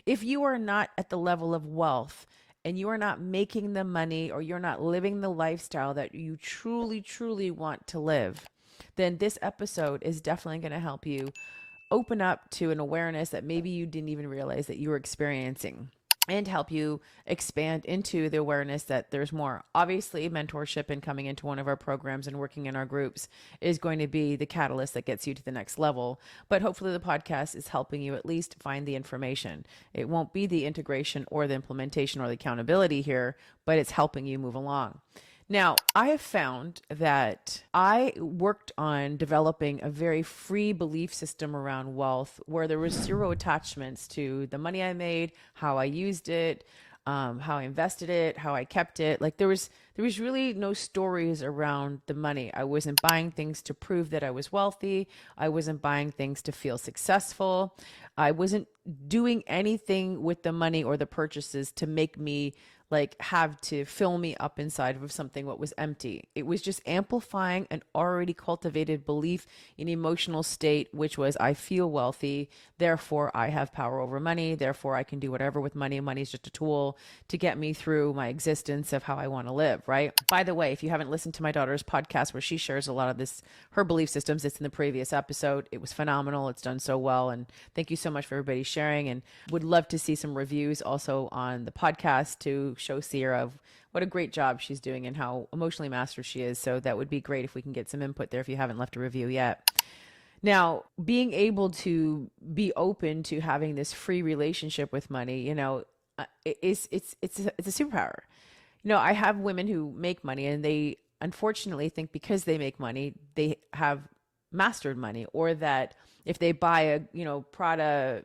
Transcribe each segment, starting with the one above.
If you are not at the level of wealth and you are not making the money or you're not living the lifestyle that you truly, truly want to live, then this episode is definitely going to help you open up to an awareness that maybe you didn't even realize that you were experiencing, and help you expand into the awareness that there's more. Obviously, mentorship and coming into one of our programs and working in our groups is going to be the catalyst that gets you to the next level. But hopefully, the podcast is helping you at least find the information. It won't be the integration or the implementation or the accountability here, but it's helping you move along. Now, I have found that I worked on developing a very free belief system around wealth where there was zero attachments to the money I made, how I used it, how I invested it, how I kept it. Like there was really no stories around the money. I wasn't buying things to prove that I was wealthy. I wasn't buying things to feel successful. I wasn't doing anything with the money or the purchases to make me like have to fill me up inside of something what was empty. It was just amplifying an already cultivated belief in emotional state, which was I feel wealthy, therefore I have power over money, therefore I can do whatever with money. Money is just a tool to get me through my existence of how I want to live, right? By the way, if you haven't listened to my daughter's podcast where she shares a lot of this, her belief systems, it's in the previous episode. It was phenomenal. It's done so well. And thank you so much for everybody sharing, and would love to see some reviews also on the podcast to show Sierra of what a great job she's doing and how emotionally mastered she is. So that would be great if we can get some input there if you haven't left a review yet. Now, being able to be open to having this free relationship with money, it's a superpower. I have women who make money and they unfortunately think because they make money, they have mastered money, or that if they buy a, Prada,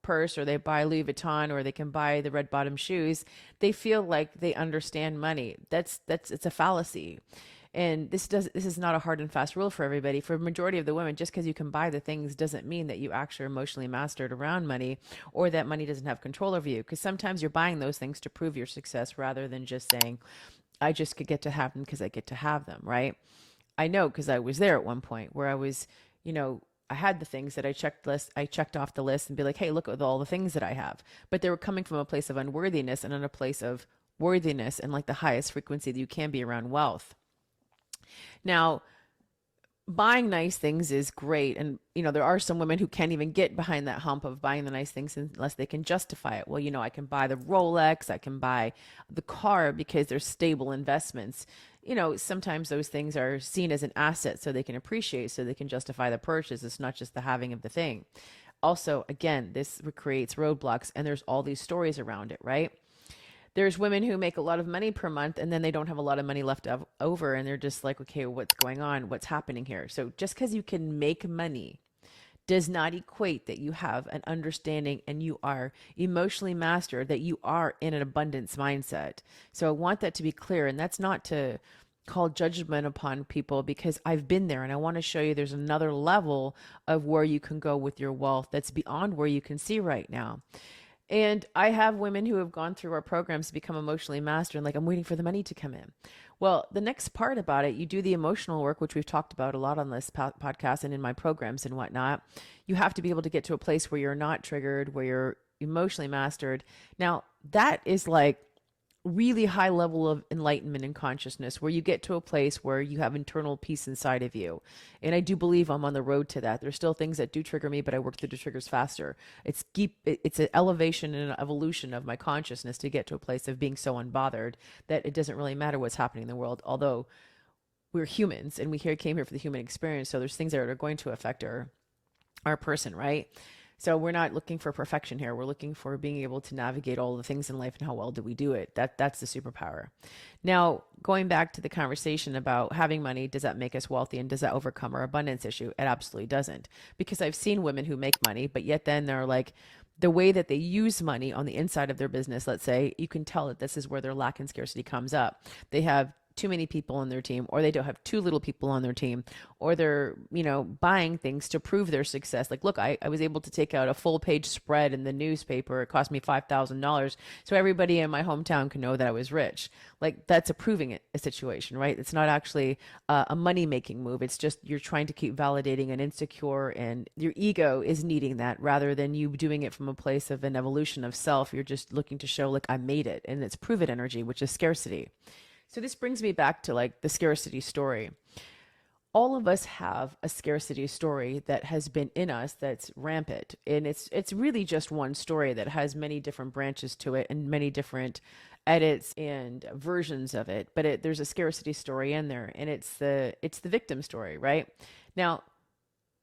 purse, or they buy Louis Vuitton, or they can buy the red bottom shoes, they feel like they understand money. It's a fallacy. And this is not a hard and fast rule for everybody. For a majority of the women, just because you can buy the things doesn't mean that you actually are emotionally mastered around money, or that money doesn't have control over you. Because sometimes you're buying those things to prove your success rather than just saying, I just could get to have them because I get to have them, right? I know because I was there at one point where I was, I had the things that I checked off the list and be like, hey, look at all the things that I have. But they were coming from a place of unworthiness and in a place of worthiness and like the highest frequency that you can be around wealth. Now, buying nice things is great. And, there are some women who can't even get behind that hump of buying the nice things unless they can justify it. Well, I can buy the Rolex, I can buy the car because they're stable investments. Sometimes those things are seen as an asset so they can appreciate, so they can justify the purchase. It's not just the having of the thing. Also, again, this creates roadblocks, and there's all these stories around it, right? There's women who make a lot of money per month and then they don't have a lot of money left over, and they're just like, okay, what's going on? What's happening here? So just because you can make money does not equate that you have an understanding and you are emotionally mastered, that you are in an abundance mindset. So I want that to be clear. And that's not to call judgment upon people, because I've been there and I want to show you there's another level of where you can go with your wealth that's beyond where you can see right now. And I have women who have gone through our programs to become emotionally mastered, and like, I'm waiting for the money to come in. Well, the next part about it, you do the emotional work, which we've talked about a lot on this podcast and in my programs and whatnot. You have to be able to get to a place where you're not triggered, where you're emotionally mastered. Now, that is like really high level of enlightenment and consciousness, where you get to a place where you have internal peace inside of you. And I do believe I'm on the road to that. There's still things that do trigger me, but I work through the triggers faster. It's an elevation and an evolution of my consciousness to get to a place of being so unbothered that it doesn't really matter what's happening in the world. Although we're humans and came here for the human experience. So there's things that are going to affect our person, right? So we're not looking for perfection here. We're looking for being able to navigate all the things in life and how well do we do it. That's the superpower. Now, going back to the conversation about having money, does that make us wealthy and does that overcome our abundance issue? It absolutely doesn't. Because I've seen women who make money, but yet then they're like, the way that they use money on the inside of their business, let's say, you can tell that this is where their lack and scarcity comes up. They have too many people on their team, or they don't have too little people on their team, or they're, buying things to prove their success. Like, look, I was able to take out a full page spread in the newspaper. It cost me $5,000. So everybody in my hometown can know that I was rich. Like, that's approving a situation, right? It's not actually a money making move. It's just you're trying to keep validating an insecure, and your ego is needing that rather than you doing it from a place of an evolution of self. You're just looking to show, like, I made it. And it's prove it energy, which is scarcity. So this brings me back to like the scarcity story. All of us have a scarcity story that has been in us that's rampant. And it's really just one story that has many different branches to it and many different edits and versions of it. But there's a scarcity story in there, and it's the victim story, right? Now,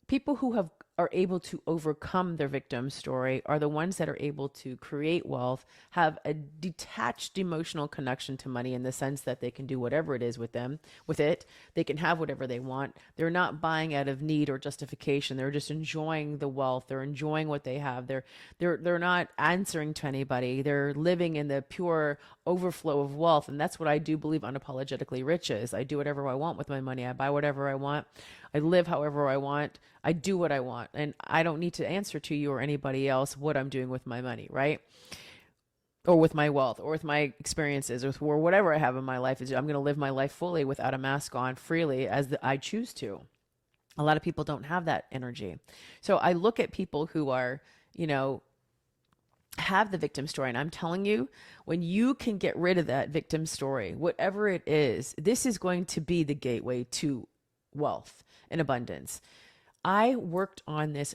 people who are able to overcome their victim story are the ones that are able to create wealth, have a detached emotional connection to money in the sense that they can do whatever it is with it. They can have whatever they want. They're not buying out of need or justification. They're just enjoying the wealth. They're enjoying what they have. They're not answering to anybody. They're living in the pure overflow of wealth. And that's what I do believe unapologetically rich is. I do whatever I want with my money. I buy whatever I want. I live however I want. I do what I want. And I don't need to answer to you or anybody else what I'm doing with my money, right? Or with my wealth, or with my experiences, or whatever I have in my life. I'm going to live my life fully without a mask on, freely as I choose to. A lot of people don't have that energy. So I look at people who are, have the victim story. And I'm telling you, when you can get rid of that victim story, whatever it is, this is going to be the gateway to wealth and abundance. I worked on this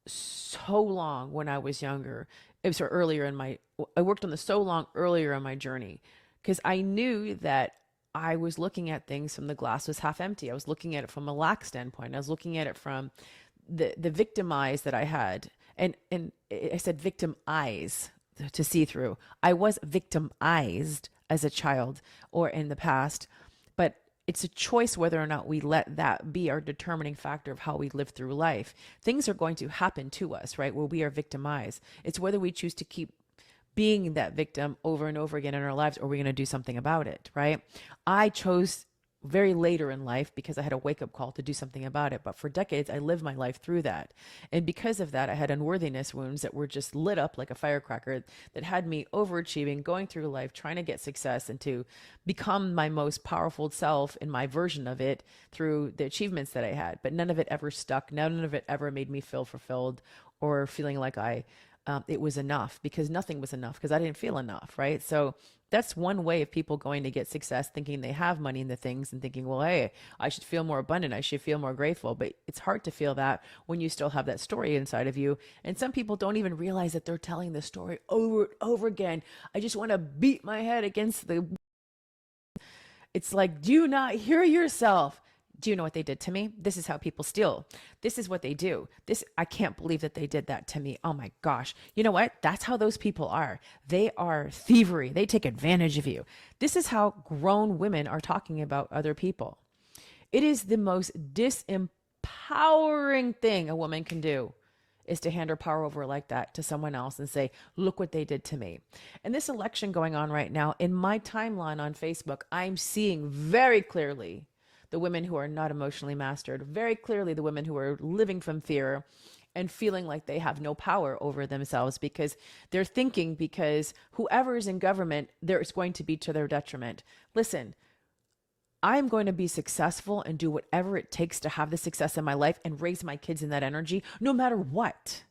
so long when I was younger. I worked on this so long earlier in my journey, because I knew that I was looking at things from the glass was half empty. I was looking at it from a lack standpoint. I was looking at it from the victim eyes that I had. And I said victim eyes to see through. I was victimized as a child or in the past, but it's a choice whether or not we let that be our determining factor of how we live through life. Things are going to happen to us, right, where we are victimized. It's whether we choose to keep being that victim over and over again in our lives, or we're going to do something about it, right? I chose very later in life because I had a wake-up call to do something about it. But for decades, I lived my life through that. And because of that, I had unworthiness wounds that were just lit up like a firecracker that had me overachieving, going through life, trying to get success and to become my most powerful self in my version of it through the achievements that I had. But none of it ever stuck. None of it ever made me feel fulfilled or feeling like it was enough, because nothing was enough, because I didn't feel enough, right? So that's one way of people going to get success, thinking they have money in the things and thinking, well, hey, I should feel more abundant. I should feel more grateful. But it's hard to feel that when you still have that story inside of you. And some people don't even realize that they're telling the story over and over again. I just want to beat my head against the... It's like, do you not hear yourself? Do you know what they did to me? This is how people steal. This is what they do. I can't believe that they did that to me. Oh my gosh. You know what? That's how those people are. They are thievery. They take advantage of you. This is how grown women are talking about other people. It is the most disempowering thing a woman can do, is to hand her power over like that to someone else and say, look what they did to me. And this election going on right now, in my timeline on Facebook, I'm seeing very clearly the women who are not emotionally mastered, very clearly the women who are living from fear and feeling like they have no power over themselves because they're thinking because whoever is in government, it's going to be to their detriment. Listen, I'm going to be successful and do whatever it takes to have the success in my life and raise my kids in that energy, no matter what.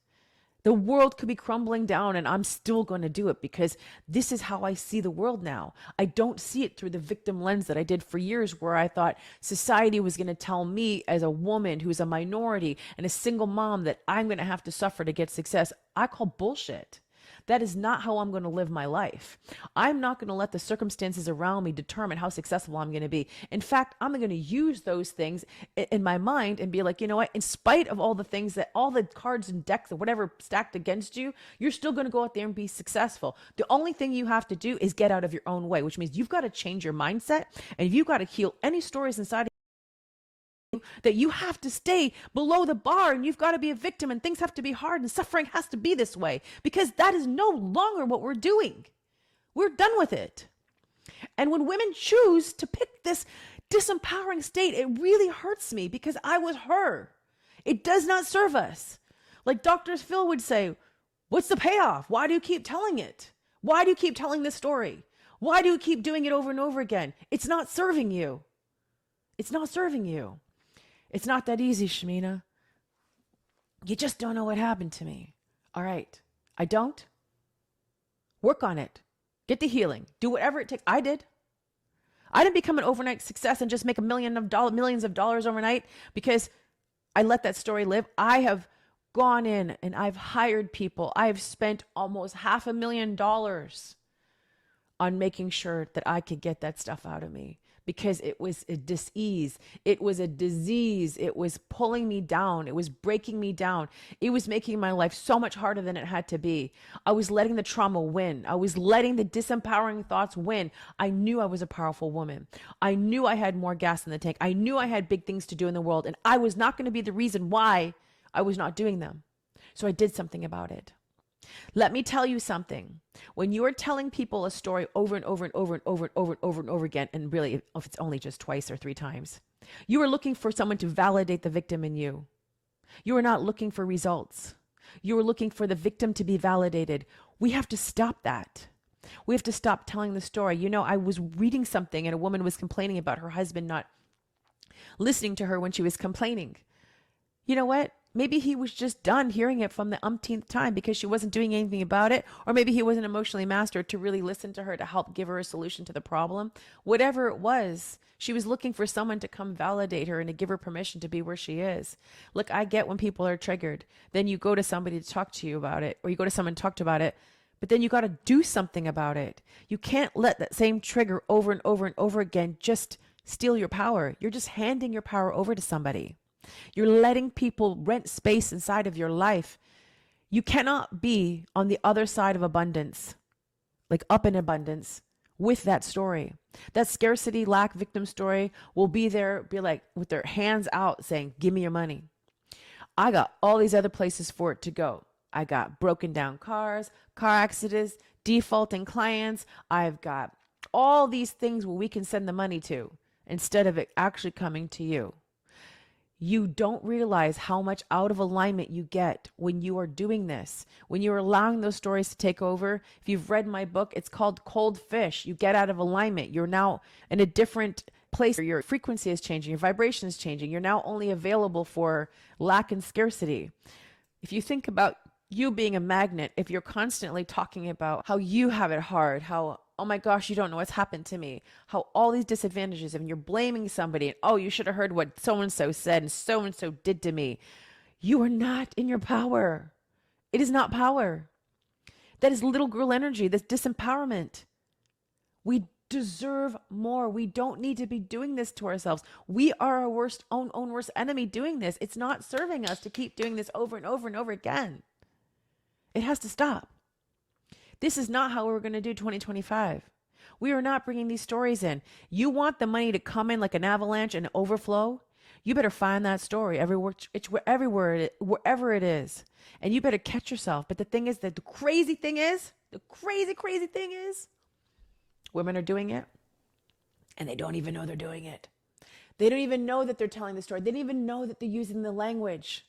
The world could be crumbling down and I'm still going to do it because this is how I see the world now. I don't see it through the victim lens that I did for years, where I thought society was going to tell me as a woman who's a minority and a single mom that I'm going to have to suffer to get success. I call bullshit. That is not how I'm going to live my life. I'm not going to let the circumstances around me determine how successful I'm going to be. In fact, I'm going to use those things in my mind and be like, you know what, in spite of all the things that all the cards and decks or whatever stacked against you, you're still going to go out there and be successful. The only thing you have to do is get out of your own way, which means you've got to change your mindset and you've got to heal any stories inside that you have to stay below the bar and you've got to be a victim and things have to be hard and suffering has to be this way, because that is no longer what we're doing. We're done with it. And when women choose to pick this disempowering state, it really hurts me because I was her. It does not serve us. Like Dr. Phil would say, what's the payoff? Why do you keep telling it? Why do you keep telling this story? Why do you keep doing it over and over again? It's not serving you. It's not serving you. It's not that easy, Shamina. You just don't know what happened to me. All right. I don't. Work on it. Get the healing. Do whatever it takes. I did. I didn't become an overnight success and just make millions of dollars overnight because I let that story live. I have gone in and I've hired people. I've spent almost $500,000 on making sure that I could get that stuff out of me because it was a dis-ease. It was a disease. It was pulling me down. It was breaking me down. It was making my life so much harder than it had to be. I was letting the trauma win. I was letting the disempowering thoughts win. I knew I was a powerful woman. I knew I had more gas in the tank. I knew I had big things to do in the world, and I was not going to be the reason why I was not doing them. So I did something about it. Let me tell you something. When you are telling people a story over and over and over and over and over and over and over again, and really if it's only just twice or 3 times, you are looking for someone to validate the victim in you. You are not looking for results. You are looking for the victim to be validated. We have to stop that. We have to stop telling the story. You know, I was reading something and a woman was complaining about her husband not listening to her when she was complaining. You know what? Maybe he was just done hearing it from the umpteenth time because she wasn't doing anything about it. Or maybe he wasn't emotionally mastered to really listen to her to help give her a solution to the problem. Whatever it was, she was looking for someone to come validate her and to give her permission to be where she is. Look, I get when people are triggered. Then you go to somebody to talk to you about it, or you go to someone to talk about it. But then you got to do something about it. You can't let that same trigger over and over and over again just steal your power. You're just handing your power over to somebody. You're letting people rent space inside of your life. You cannot be on the other side of abundance, like up in abundance, with that story. That scarcity, lack, victim story will be there, be like with their hands out saying, give me your money. I got all these other places for it to go. I got broken down cars, car accidents, defaulting clients. I've got all these things where we can send the money to instead of it actually coming to you. You don't realize how much out of alignment you get when you are doing this, when you're allowing those stories to take over. If you've read my book, it's called Cold Fish. You get out of alignment. You're now in a different place. Your frequency is changing. Your vibration is changing. You're now only available for lack and scarcity. If you think about you being a magnet, if you're constantly talking about how you have it hard, how, oh my gosh, you don't know what's happened to me, how all these disadvantages, and you're blaming somebody, and oh, you should have heard what so-and-so said and so-and-so did to me. You are not in your power. It is not power. That is little girl energy. That's disempowerment. We deserve more. We don't need to be doing this to ourselves. We are our own worst enemy doing this. It's not serving us to keep doing this over and over and over again. It has to stop. This is not how we're going to do 2025. We are not bringing these stories in. You want the money to come in like an avalanche and overflow? You better find that story wherever it is. And you better catch yourself. But the thing is that the crazy thing is, women are doing it and they don't even know they're doing it. They don't even know that they're telling the story. They don't even know that they're using the language.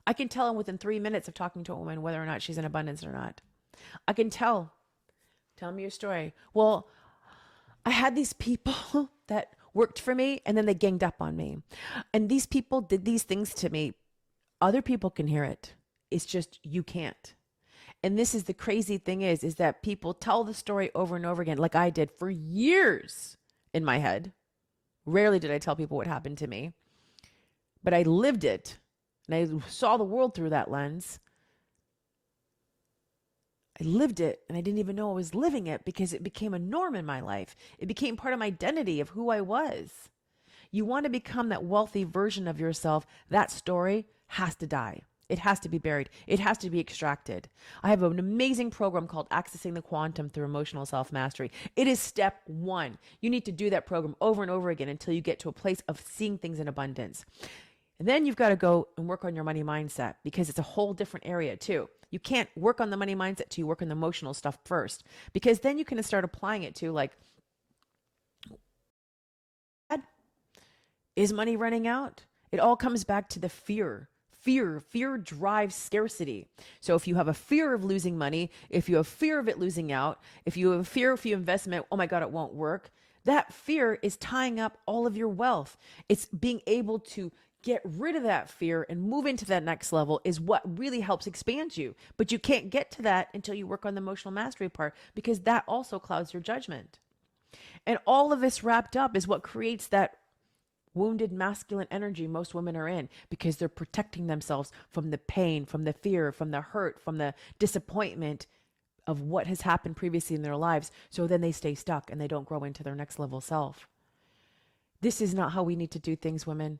I can tell them within 3 minutes of talking to a woman whether or not she's in abundance or not. I can tell. Tell me your story. Well, I had these people that worked for me and then they ganged up on me. And these people did these things to me. Other people can hear it. It's just you can't. And this is the crazy thing is that people tell the story over and over again, like I did for years in my head. Rarely did I tell people what happened to me, but I lived it. And I saw the world through that lens. I lived it and I didn't even know I was living it because it became a norm in my life. It became part of my identity of who I was. You want to become that wealthy version of yourself. That story has to die. It has to be buried. It has to be extracted. I have an amazing program called Accessing the Quantum Through Emotional Self-Mastery. It is step 1. You need to do that program over and over again until you get to a place of seeing things in abundance. And then you've got to go and work on your money mindset because it's a whole different area too. You can't work on the money mindset till you work on the emotional stuff first, because then you can start applying it to like Is money running out? It all comes back to the fear. Fear drives scarcity. So if you have a fear of losing money, if you have fear of it losing out, if you have a fear if you investment, oh my God, it won't work. That fear is tying up all of your wealth. It's being able to get rid of that fear and move into that next level is what really helps expand you. But you can't get to that until you work on the emotional mastery part, because that also clouds your judgment. And all of this wrapped up is what creates that wounded masculine energy most women are in, because they're protecting themselves from the pain, from the fear, from the hurt, from the disappointment of what has happened previously in their lives. So then they stay stuck and they don't grow into their next level self. This is not how we need to do things, women.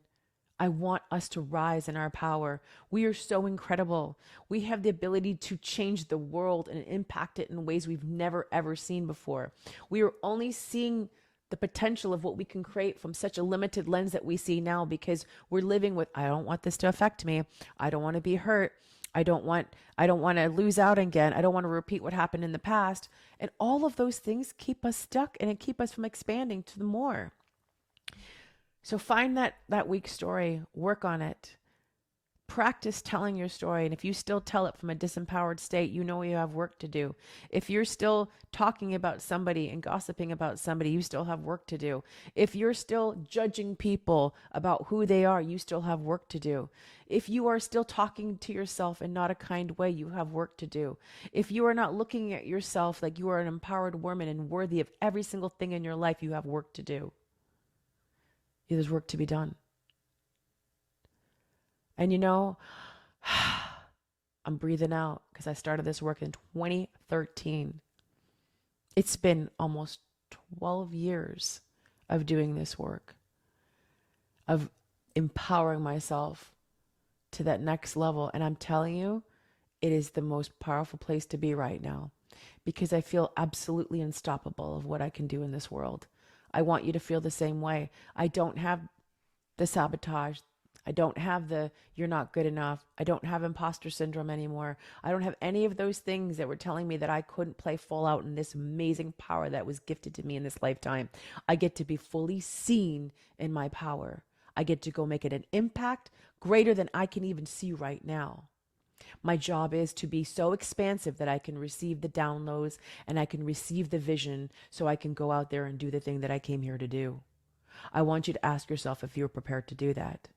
I want us to rise in our power. We are so incredible. We have the ability to change the world and impact it in ways we've never, ever seen before. We are only seeing the potential of what we can create from such a limited lens that we see now, because we're living with, I don't want this to affect me. I don't want to be hurt. I don't want to lose out again. I don't want to repeat what happened in the past. And all of those things keep us stuck and it keep us from expanding to the more. So find that weak story, work on it. Practice telling your story. And if you still tell it from a disempowered state, you know you have work to do. If you're still talking about somebody and gossiping about somebody, you still have work to do. If you're still judging people about who they are, you still have work to do. If you are still talking to yourself in not a kind way, you have work to do. If you are not looking at yourself like you are an empowered woman and worthy of every single thing in your life, you have work to do. There's work to be done. And you know, I'm breathing out because I started this work in 2013. It's been almost 12 years of doing this work, of empowering myself to that next level. And I'm telling you, it is the most powerful place to be right now, because I feel absolutely unstoppable of what I can do in this world. I want you to feel the same way. I don't have the sabotage. I don't have the you're not good enough. I don't have imposter syndrome anymore. I don't have any of those things that were telling me that I couldn't play full out in this amazing power that was gifted to me in this lifetime. I get to be fully seen in my power. I get to go make it an impact greater than I can even see right now. My job is to be so expansive that I can receive the downloads and I can receive the vision so I can go out there and do the thing that I came here to do. I want you to ask yourself if you're prepared to do that.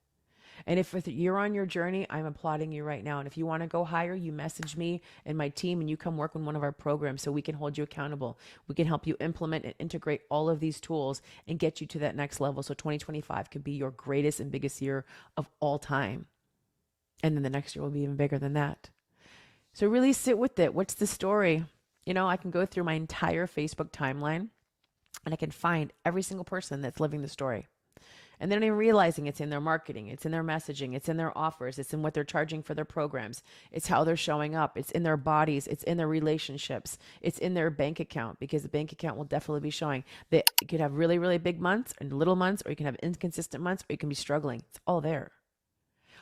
And if you're on your journey, I'm applauding you right now. And if you want to go higher, you message me and my team and you come work on one of our programs so we can hold you accountable. We can help you implement and integrate all of these tools and get you to that next level. So 2025 could be your greatest and biggest year of all time. And then the next year will be even bigger than that. So really sit with it. What's the story? You know, I can go through my entire Facebook timeline and I can find every single person that's living the story. And they're not even realizing it's in their marketing, it's in their messaging, it's in their offers, it's in what they're charging for their programs, it's how they're showing up, it's in their bodies, it's in their relationships, it's in their bank account, because the bank account will definitely be showing that you could have really, really big months and little months, or you can have inconsistent months, or you can be struggling. It's all there.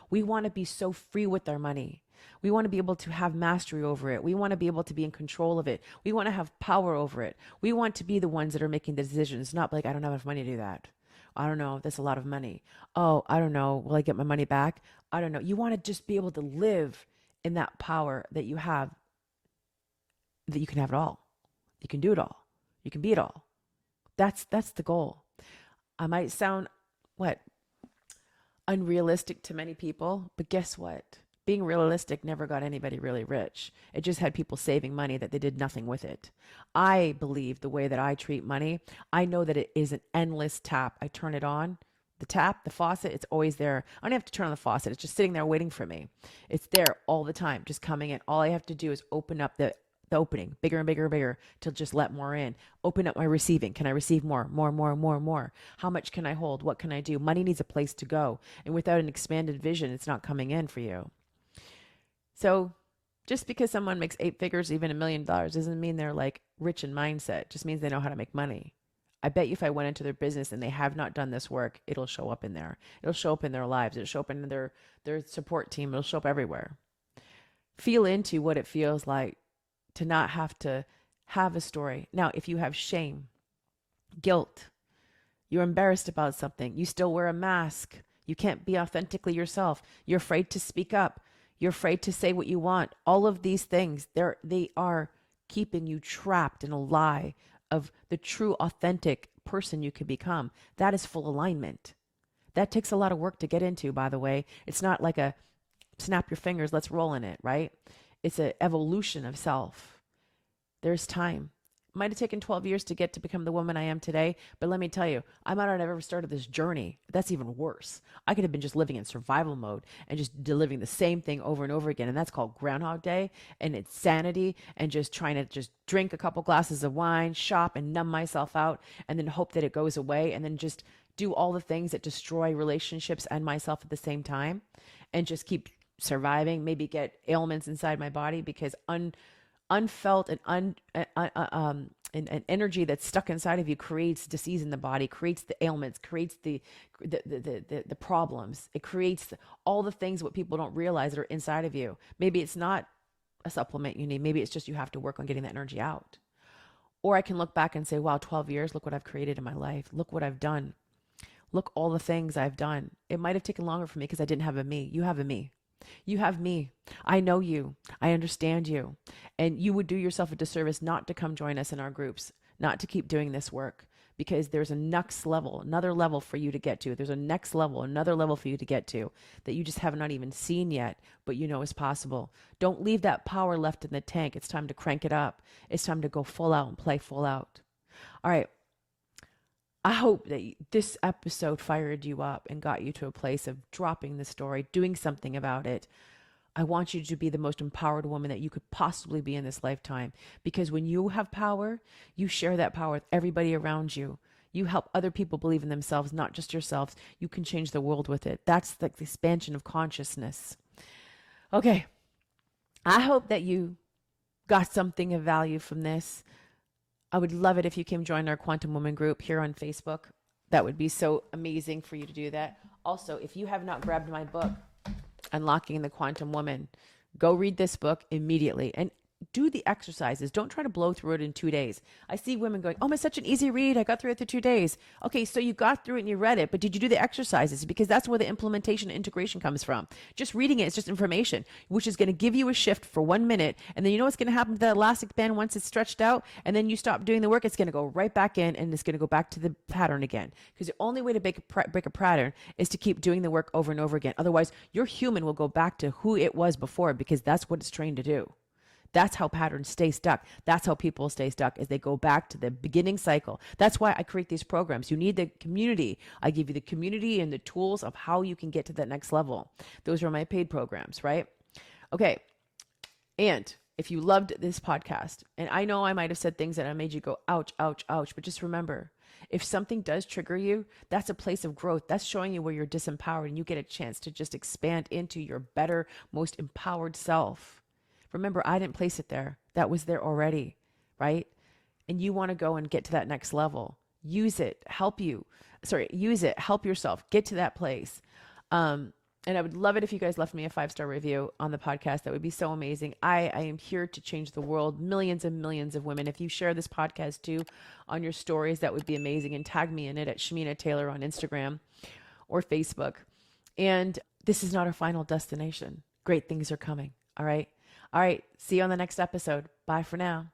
We want to be so free with our money. We want to be able to have mastery over it. We want to be able to be in control of it. We want to have power over it. We want to be the ones that are making the decisions, not like, I don't have enough money to do that. I don't know. That's a lot of money. Oh, I don't know. Will I get my money back? I don't know. You want to just be able to live in that power that you have, that you can have it all. You can do it all. You can be it all. That's the goal. I might sound, unrealistic to many people, but guess what? Being realistic never got anybody really rich. It just had people saving money that they did nothing with it. I believe the way that I treat money, I know that it is an endless tap. I turn it on, the tap, the faucet, it's always there. I don't have to turn on the faucet. It's just sitting there waiting for me. It's there all the time, just coming in. All I have to do is open up the opening, bigger and bigger and bigger, to just let more in. Open up my receiving. Can I receive more? How much can I hold? What can I do? Money needs a place to go. And without an expanded vision, it's not coming in for you. So just because someone makes 8 figures, even $1 million, doesn't mean they're like rich in mindset. It just means they know how to make money. I bet you if I went into their business and they have not done this work, it'll show up in there. It'll show up in their lives. It'll show up in their support team. It'll show up everywhere. Feel into what it feels like to not have to have a story. Now, if you have shame, guilt, You're embarrassed about something. You still wear a mask. You can't be authentically yourself. You're afraid to speak up. You're afraid to say what you want. All of these things, they are keeping you trapped in a lie of the true authentic person you can become. That is full alignment. That takes a lot of work to get into, by the way. It's not like a snap your fingers, let's roll in it, right? It's an evolution of self. There's time. It might have taken 12 years to get to become the woman I am today, but let me tell you, I might not have ever started this journey. That's even worse. I could have been just living in survival mode and just delivering the same thing over and over again. And that's called Groundhog Day and insanity, and just trying to just drink a couple glasses of wine, shop and numb myself out, and then hope that it goes away, and then just do all the things that destroy relationships and myself at the same time, and just keep surviving, maybe get ailments inside my body because unfelt and energy that's stuck inside of you creates disease in the body, creates the ailments, creates the problems. It creates all the things what people don't realize that are inside of you. Maybe it's not a supplement you need. Maybe it's just you have to work on getting that energy out. Or I can look back and say, wow, 12 years, look what I've created in my life. Look what I've done. Look all the things I've done. It might have taken longer for me because I didn't have a me. You have a me. You have me. I know you. I understand you. And you would do yourself a disservice not to come join us in our groups, not to keep doing this work, because there's a next level, another level for you to get to. There's a next level, another level for you to get to that you just have not even seen yet, but you know is possible. Don't leave that power left in the tank. It's time to crank it up. It's time to go full out and play full out. All right. I hope that this episode fired you up and got you to a place of dropping the story, doing something about it. I want you to be the most empowered woman that you could possibly be in this lifetime. Because when you have power, you share that power with everybody around you. You help other people believe in themselves, not just yourselves. You can change the world with it. That's like the expansion of consciousness. Okay. I hope that you got something of value from this. I would love it if you came join our Quantum Woman group here on Facebook. That would be so amazing for you to do that. Also, if you have not grabbed my book, Unlocking the Quantum Woman, go read this book immediately and do the exercises. Don't try to blow through it in 2 days. I see women going, oh, it's such an easy read. I got through it in 2 days. Okay, so you got through it and you read it, but did you do the exercises? Because that's where the implementation and integration comes from. Just reading it is just information, which is going to give you a shift for 1 minute. And then you know what's going to happen to that elastic band once it's stretched out? And then you stop doing the work, it's going to go right back in and it's going to go back to the pattern again. Because the only way to break a pattern is to keep doing the work over and over again. Otherwise, your human will go back to who it was before, because that's what it's trained to do. That's how patterns stay stuck. That's how people stay stuck, as they go back to the beginning cycle. That's why I create these programs. You need the community. I give you the community and the tools of how you can get to that next level. Those are my paid programs, right? Okay. And if you loved this podcast, and I know I might have said things that I made you go, ouch, ouch, ouch, but just remember, if something does trigger you, that's a place of growth. That's showing you where you're disempowered, and you get a chance to just expand into your better, most empowered self. Remember, I didn't place it there. That was there already, right? And you want to go and get to that next level. Use it, help yourself, get to that place. And I would love it if you guys left me a 5-star review on the podcast. That would be so amazing. I am here to change the world, millions and millions of women. If you share this podcast too on your stories, that would be amazing. And tag me in it at Shamina Taylor on Instagram or Facebook. And this is not our final destination. Great things are coming. All right. See you on the next episode. Bye for now.